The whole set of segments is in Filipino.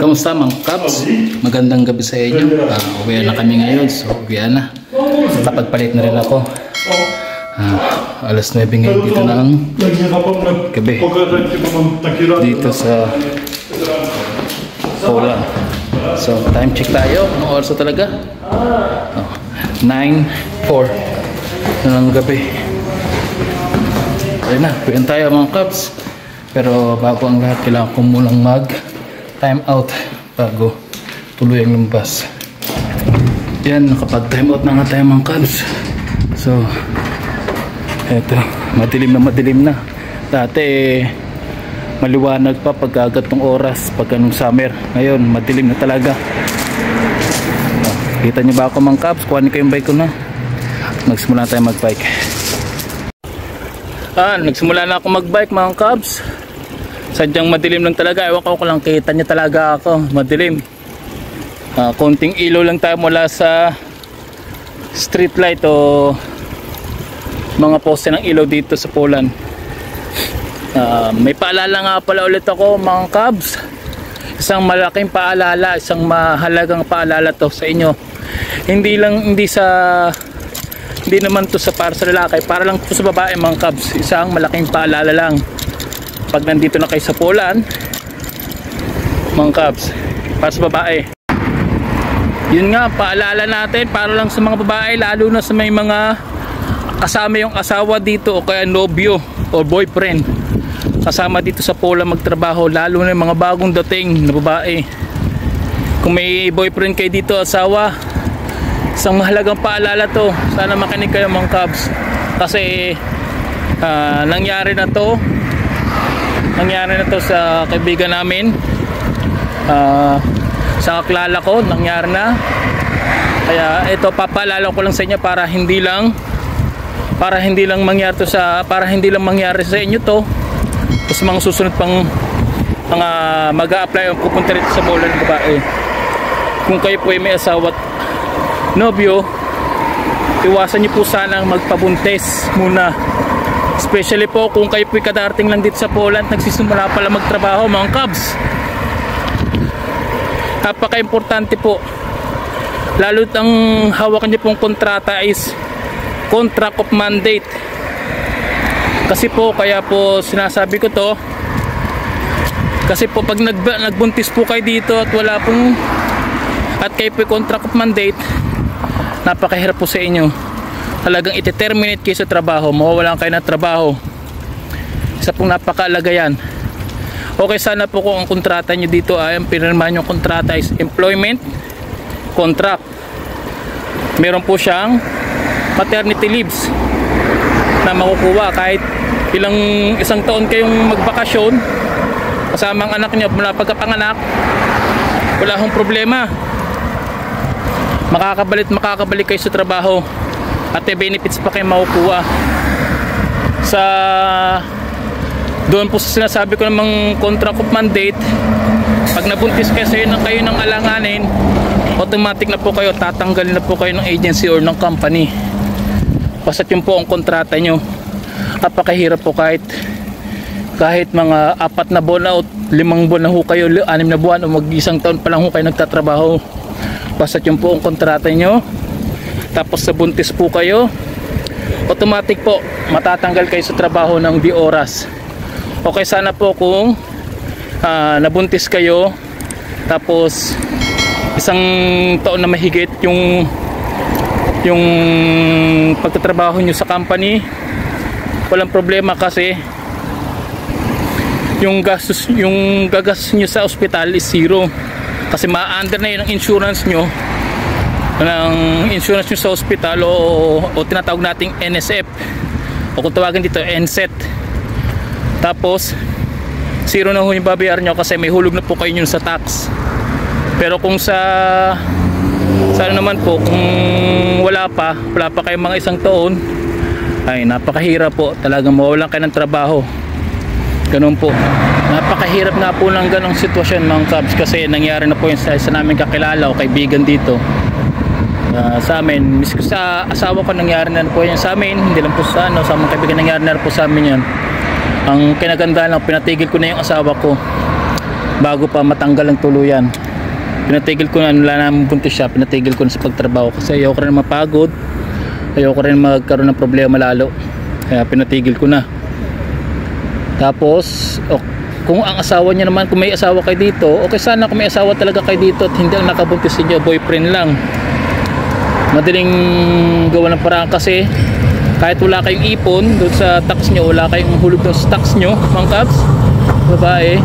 Kamusta mga Cubs? Magandang gabi sa inyo. Uwi na kami ngayon, so uwi na. Kapagpalit na rin ako. Alas 9 ngayon dito na ang gabi. Dito sa Poland. So time check tayo. Anong oras talaga? 9:04 na ng gabi. Ayun na, uwi tayo mga Cubs. Pero bago ang lahat, kailangan ko munang mag time out bago tuloy ang lumbas. Yan, nakapag time out na nga tayo mga Cubs. So eto, madilim na. Dati maliwanag pa pag agat ng oras pag anong summer. Ngayon madilim na talaga. Kita nyo ba ako mga Cubs? Kuhanin ko yung bike ko na. Nagsimula tayo mag bike. Nagsimula na ako mag bike mga Cubs. Sadyang madilim lang talaga. Ewan ko lang, kita niya talaga ako. Madilim. Konting ilaw lang tayo mula sa street light o mga poste ng ilaw dito sa Poland. May paalala nga pala ulit ako mga Cubs. Isang malaking paalala, isang mahalagang paalala to sa inyo. Hindi naman to sa para sa lalaki, para lang to sa babae mga Cubs. Isang malaking paalala lang. Pag nandito na kayo sa Poland mga Cubs, para sa babae, yun nga, paalala natin para lang sa mga babae, lalo na sa may mga kasama yung asawa dito o kaya nobyo o boyfriend kasama dito sa Poland magtrabaho, lalo na yung mga bagong dating na babae. Kung may boyfriend kayo dito, asawa, isang mahalagang paalala to. Sana makinig kayo mga Cubs, kasi nangyari na to sa kaibigan namin, sa kakilala ko, nangyari na. Kaya ito, papaalala ko lang sa inyo para hindi lang mangyari sa inyo to sa mga susunod pang mga mag-a-apply o pupunta rito sa Poland babae. Kung kayo po ay may asawa at nobyo, iwasan niyo po sanang magpabuntis muna. Especially po kung kayo po kadarating lang dito sa Poland, nagsisimula pala magtrabaho mga Cubs. Napaka-importante po, lalo't ang hawakan niyo pong kontrata is contract of mandate. Kasi po, kaya po sinasabi ko to, kasi po pag nagbuntis po kayo dito at wala pong, at kayo po contract of mandate, napakahirap po sa inyo. Talagang ite-terminate kayo sa trabaho, mawawalan kayo ng trabaho. Isa pong napakaalaga yan. Okay, sana po kung ang kontrata nyo dito ay ang pinirmahan yung kontrata is employment contract. Meron po siyang maternity leaves na makukuha kahit isang taon kayong magbakasyon kasama ang anak nyo mula pagkapanganak, wala akong problema. Makakabalik kayo sa trabaho at may benefits pa kayo makukuha. Doon po sa sinasabi ko namang contract of mandate, pag nabuntis kayo ng alanganin, automatic na po kayo, tatanggalin na po kayo ng agency or ng company. Basta yun po ang kontrata nyo. Napakahirap po kahit mga 4 na buwan o 5 buwan na ho kayo, 6 na buwan o mag-isang taon pa lang ho kayo nagtatrabaho. Basta yun po ang kontrata nyo. Tapos sa buntis po kayo, automatic po matatanggal kayo sa trabaho ng di oras. Okay, sana po kung nabuntis kayo tapos isang taon na mahigit yung pagtatrabaho nyo sa company, walang problema kasi yung gagastos nyo sa ospital is zero, kasi ma-under na yun ang insurance nyo sa ospital o tinatawag nating NSF o kung tawagin dito NSET. Tapos zero na ho yung babayaran nyo kasi may hulog na po kayo yun sa tax. Pero kung sa naman po, kung wala pa kayong mga isang taon, ay napakahirap po, talagang mawawalan kayo ng trabaho. Ganun po, napakahirap nga po ng ganong sitwasyon mga Cubs, kasi nangyari na po yun sa namin kakilala o kaibigan dito. Sa amin, sa asawa ko nangyari na po yan sa amin, hindi lang po sa mga kaibigan, nangyari na po sa amin yan. Ang kinagandaan lang, pinatigil ko na yung asawa ko bago pa matanggal ang tuluyan. Pinatigil ko na, wala na buntis siya, pinatigil ko na sa pagtrabaho kasi ayoko rin mapagod, ayoko rin magkaroon ng problema lalo, kaya pinatigil ko na. Tapos kung ang asawa niya naman, kung may asawa kayo dito, okay sana kung may asawa talaga kayo dito at hindi ang nakabuntis niyo boyfriend lang. Madaling gawa ng paraan kasi kahit wala kayong ipon doon sa tax nyo, wala kayong hulog doon sa tax nyo, mga kabs, babae,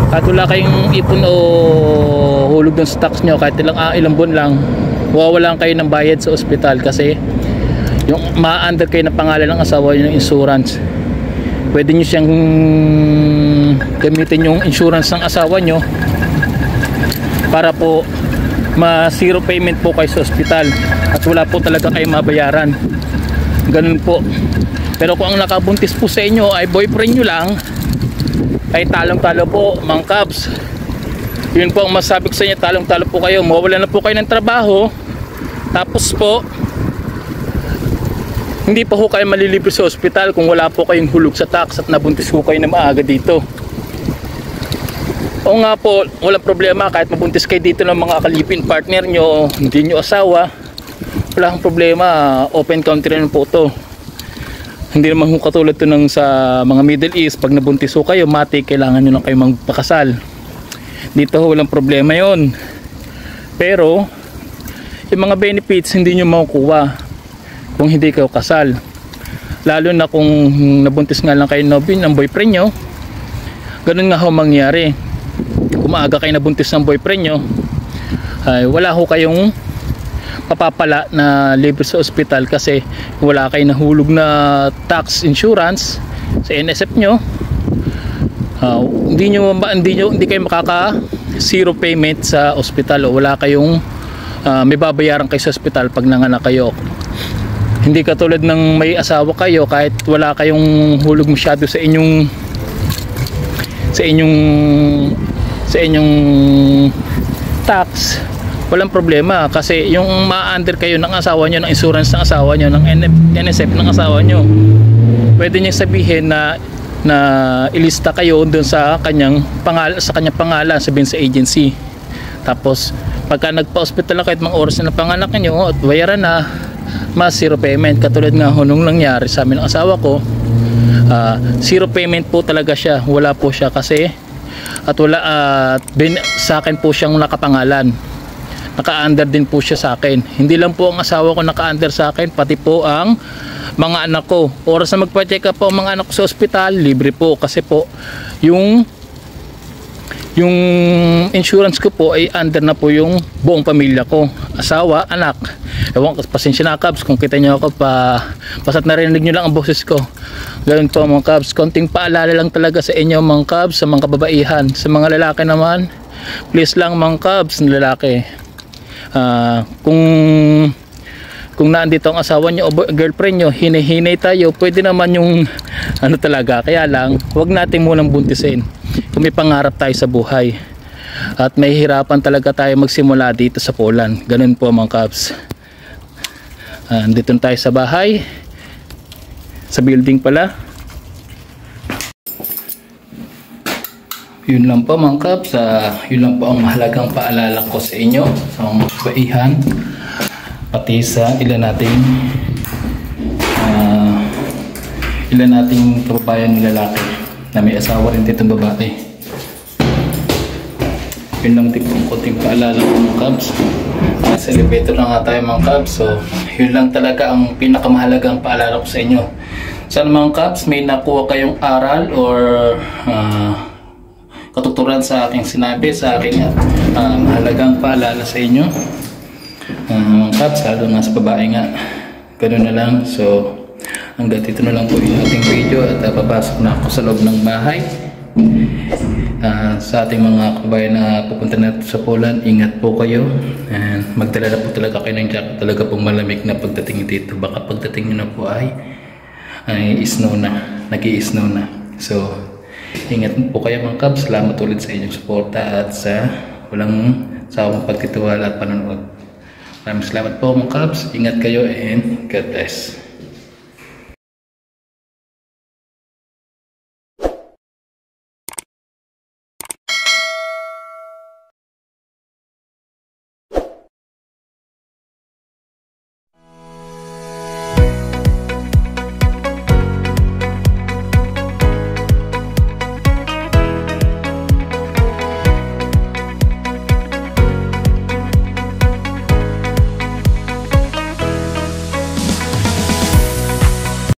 kahit wala kayong ipon o hulog doon sa tax nyo, kahit ilang buwan lang, wawalan kayo ng bayad sa ospital kasi yung ma-under kayo ng pangalan ng asawa nyo ng insurance. Pwede nyo siyang gamitin yung insurance ng asawa nyo para po ma-zero payment po kayo sa ospital at wala po talaga kayong mabayaran. Ganun po. Pero kung ang nakabuntis po sa inyo ay boyfriend nyo lang, ay talong-talo po, mga kabs. Yun po ang masabi ko sa inyo, talong-talo po kayo. Mawawala na po kayo ng trabaho. Tapos po, hindi pa ho kayo malilibre sa ospital kung wala po kayong hulog sa tax at nabuntis po kayo na maaga dito. O nga po, walang problema kahit mabuntis kayo dito ng mga kalipin partner nyo, hindi nyo asawa, wala kang problema, open country na po to. Hindi naman ho katulad to ng sa mga Middle East, pag nabuntis ho kayo, mati, kailangan nyo lang kayo magpakasal. Dito ho, walang problema yon. Pero, yung mga benefits hindi nyo makukuha kung hindi kayo kasal. Lalo na kung nabuntis nga lang kayo ng boyfriend nyo, ganun nga ho mangyari. Kung maaga kayo nabuntis ng boyfriend nyo, ay wala ho kayong papapala na libre sa ospital kasi wala kayong nahulog na tax insurance sa NSF nyo. Hindi kayo makaka zero payment sa ospital o wala kayong may babayaran kayo sa ospital pag nanganak kayo. Hindi katulad ng may asawa kayo, kahit wala kayong hulog masyado sa inyong tax, walang problema kasi yung ma-under kayo ng asawa nyo, ng insurance ng asawa nyo, ng NSF ng asawa nyo, pwede nyo sabihin na ilista kayo doon sa kanyang pangalan, sabihin sa agency. Tapos pagka nagpa-hospital na kahit mga oras na panganak nyo at bayaran na, mas zero payment. Katulad nga nung nangyari sa amin ng asawa ko, zero payment po talaga siya, wala po siya kasi at wala sa akin po siyang nakapangalan, naka-under din po siya sa akin. Hindi lang po ang asawa ko naka-under sa akin, pati po ang mga anak ko. Oras na magpa-check up po ang mga anak ko sa ospital, libre po kasi po yung insurance ko po ay under na po yung buong pamilya ko, asawa, anak. Ewan ko, pasensya na kabs kung kita nyo ako pasat narinig nyo lang ang boses ko. Ganun po mga kabs, konting paalala lang talaga sa inyo mga kabs, sa mga kababaihan. Sa mga lalaki naman, please lang mga kabs na lalaki, kung naandito ang asawa nyo o girlfriend nyo, hinihinay tayo, pwede naman yung talaga, kaya lang huwag natin munang buntisin kung may pangarap tayo sa buhay at may hirapan talaga tayo magsimula dito sa Poland. Ganun po mga kabs. Dito tayo sa bahay, sa building pala. Yun lang po mga kabs, yun lang po ang mahalagang paalala ko sa inyo, sa mga kabaihan, pati sa ilan nating kababayan ng lalaki na may asawa rin ditong babae. Yun lang din po ang konting paalala ko mga kabs. Nasa elevator na nga tayo mga kabs, so yun lang talaga ang pinakamahalagang paalala ko sa inyo. Sana mga kabs may nakuha kayong aral or katuturan sa aking sinabi, sa aking mahalagang paalala sa inyo. Mga kabs, lalo nga sa babae nga, ganoon na lang. So hanggang dito na lang po yung ating video at papasok na ako sa loob ng bahay. Sa ating mga kabayan na pupunta na sa Poland, ingat po kayo and magdala na po talaga kayo ng jacket. Talaga pong malamig na pagdating dito, baka pagdating nyo na po ay snow na, nag-i-snow na. So ingat po kayo mga kabs. Salamat ulit sa inyong suporta at sa walang sawang pagtitiwala at panonood. Maraming salamat po mga kabs. Ingat kayo and God bless.